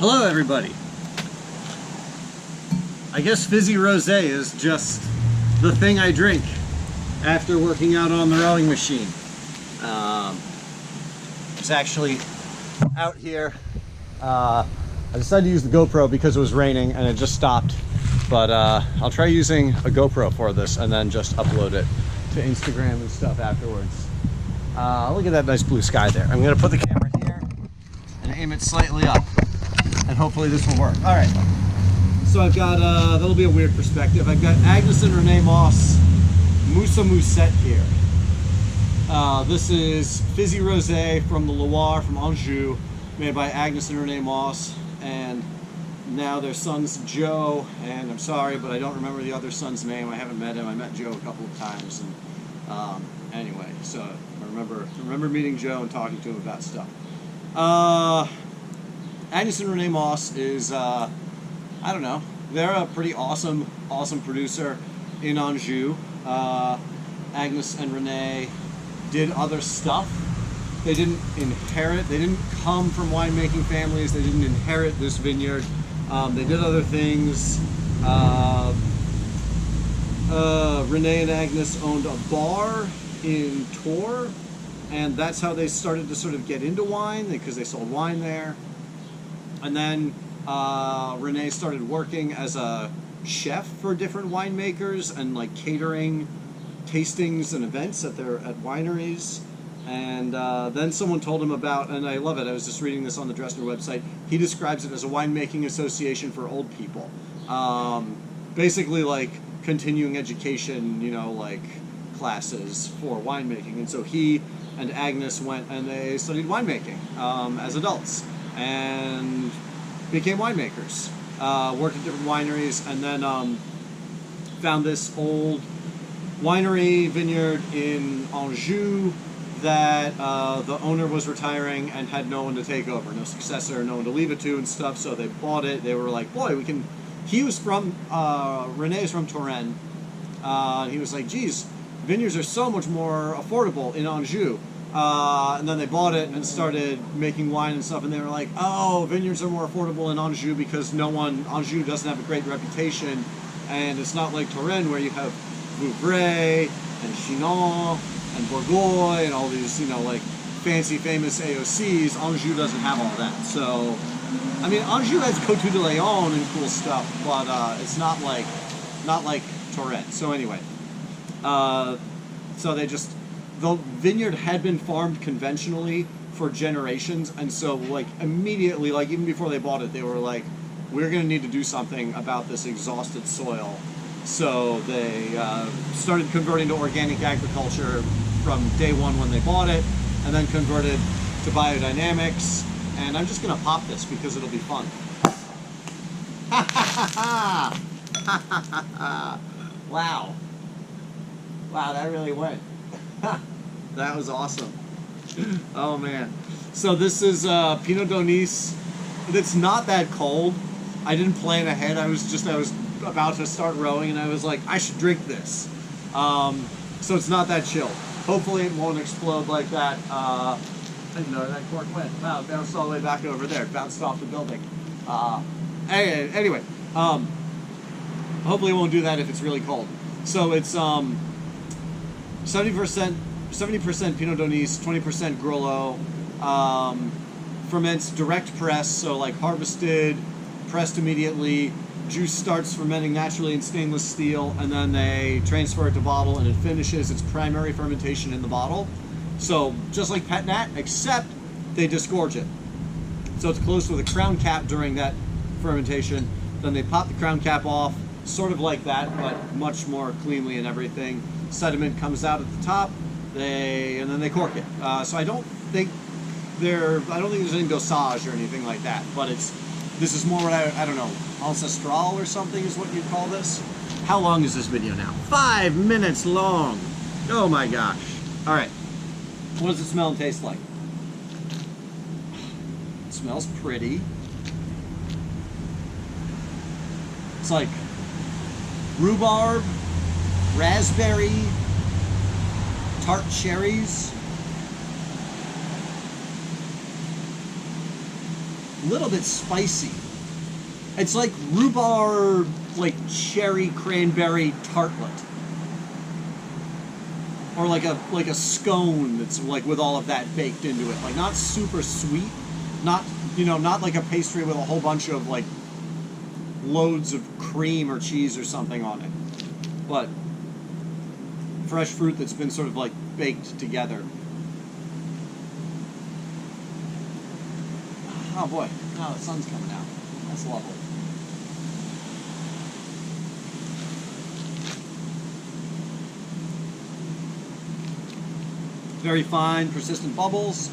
Hello everybody. I guess fizzy rosé is just the thing I drink after working out on the rowing machine. It's actually out here. I decided to use the GoPro because it was raining and it just stopped. But I'll try using a GoPro for this and then just upload it to Instagram and stuff afterwards. Look at that nice blue sky there. I'm gonna put the camera here and aim it slightly up. And hopefully this will work. All right, so I've got, that'll be a weird perspective. I've got Agnes and Renee Mosse Moussamoussettes here. This is fizzy rosé from the Loire, from Anjou, made by Agnes and Renee Mosse, and now their son's Joe, and I'm sorry, but I don't remember the other son's name. I haven't met him. I met Joe a couple of times, and anyway, so I remember meeting Joe and talking to him about stuff. Agnes and Renee Mosse is, I don't know, they're a pretty awesome producer in Anjou. Agnes and Renee did other stuff. They didn't come from winemaking families. They didn't inherit this vineyard. They did other things. Renee and Agnes owned a bar in Tours, and that's how they started to sort of get into wine, because they sold wine there. And then Renee started working as a chef for different winemakers and like catering tastings and events at wineries. And then someone told him about, and I love it, I was just reading this on the Dressner website, he describes it as a winemaking association for old people. Basically like continuing education, you know, like classes for winemaking. And so he and Agnes went and they studied winemaking as adults and became winemakers. Worked at different wineries, and then found this old winery vineyard in Anjou that the owner was retiring and had no one to take over, no successor, no one to leave it to and stuff, so they bought it. They were like, boy, we can... He was from, Renee's from Touraine, he was like, geez, vineyards are so much more affordable in Anjou. And then they bought it and started making wine and stuff, and they were like, oh, vineyards are more affordable in Anjou because Anjou doesn't have a great reputation, and it's not like Touraine where you have Vouvray and Chinon and Bourgogne and all these, you know, like fancy famous AOCs. Anjou doesn't have all that. So, I mean, Anjou has Coteaux de Léon and cool stuff, but it's not like Touraine. So anyway, so the vineyard had been farmed conventionally for generations, and so like immediately, like even before they bought it, they were like, we're going to need to do something about this exhausted soil. So they started converting to organic agriculture from day one when they bought it, and then converted to biodynamics. And I'm just going to pop this because it'll be fun. Wow. Wow, that really went. That was awesome. Oh man. So this is Pinot d'Aunis. It's not that cold. I didn't plan ahead. I was about to start rowing and I was like, I should drink this. So it's not that chilled. Hopefully it won't explode like that. I didn't know where that cork went. Wow, it bounced all the way back over there. It bounced off the building. Anyway, hopefully it won't do that if it's really cold. So it's 70% Pinot d'Aunis, 20% Grolot. Ferments direct press, so like harvested, pressed immediately. Juice starts fermenting naturally in stainless steel, and then they transfer it to bottle, and it finishes its primary fermentation in the bottle. So just like Pet Nat, except they disgorge it. So it's closed with a crown cap during that fermentation. Then they pop the crown cap off, sort of like that, but much more cleanly and everything. Sediment comes out at the top, and then they cork it. So I don't think there's any dosage or anything like that, but this is more what I don't know, ancestral or something is what you'd call this. How long is this video now? 5 minutes long. Oh my gosh. All right. What does it smell and taste like? It smells pretty. It's like rhubarb, raspberry, tart cherries. little bit spicy. It's like rhubarb, like cherry cranberry tartlet. Or like a scone that's like with all of that baked into it. Like not super sweet, not like a pastry with a whole bunch of like loads of cream or cheese or something on it. But fresh fruit that's been sort of like baked together. Oh boy, now the sun's coming out. That's lovely. Very fine, persistent bubbles.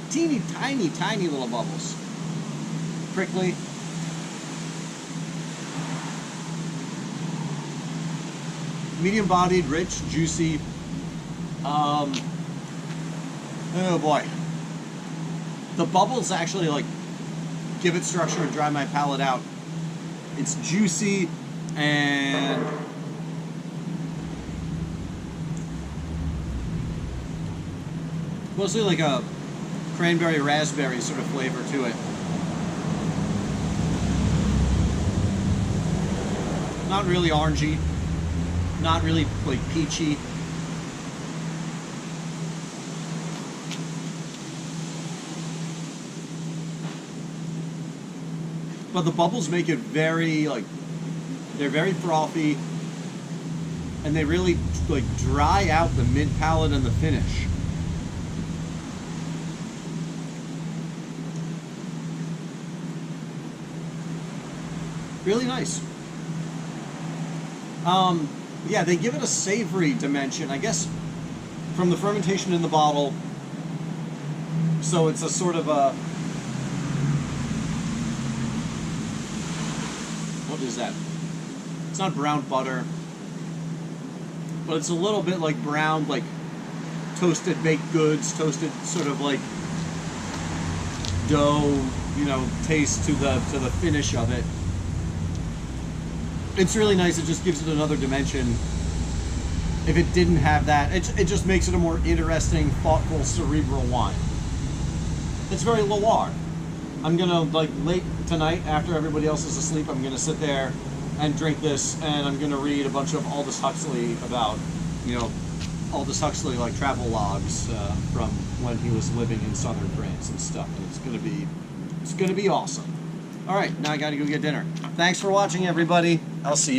Teeny, tiny little bubbles. Prickly. Medium-bodied, rich, juicy. Oh boy. The bubbles actually like give it structure and dry my palate out. It's juicy and mostly like a cranberry raspberry sort of flavor to it. Not really orangey, not really like peachy. But the bubbles make it very like, they're very frothy and they really like dry out the mid palate and the finish. Really nice. Yeah, they give it a savory dimension, I guess, from the fermentation in the bottle. So it's a sort of a, what is that? It's not brown butter, but it's a little bit like brown, like toasted baked goods, toasted sort of like dough, taste to the finish of it. It's really nice. It just gives it another dimension. If it didn't have that, it just makes it a more interesting, thoughtful, cerebral wine. It's very Loire. I'm gonna, like, late tonight, after everybody else is asleep, I'm gonna sit there and drink this, and I'm gonna read a bunch of Aldous Huxley about, Aldous Huxley, like, travel logs from when he was living in southern France and stuff, and it's gonna be awesome. All right, now I gotta go get dinner. Thanks for watching, everybody. I'll see you.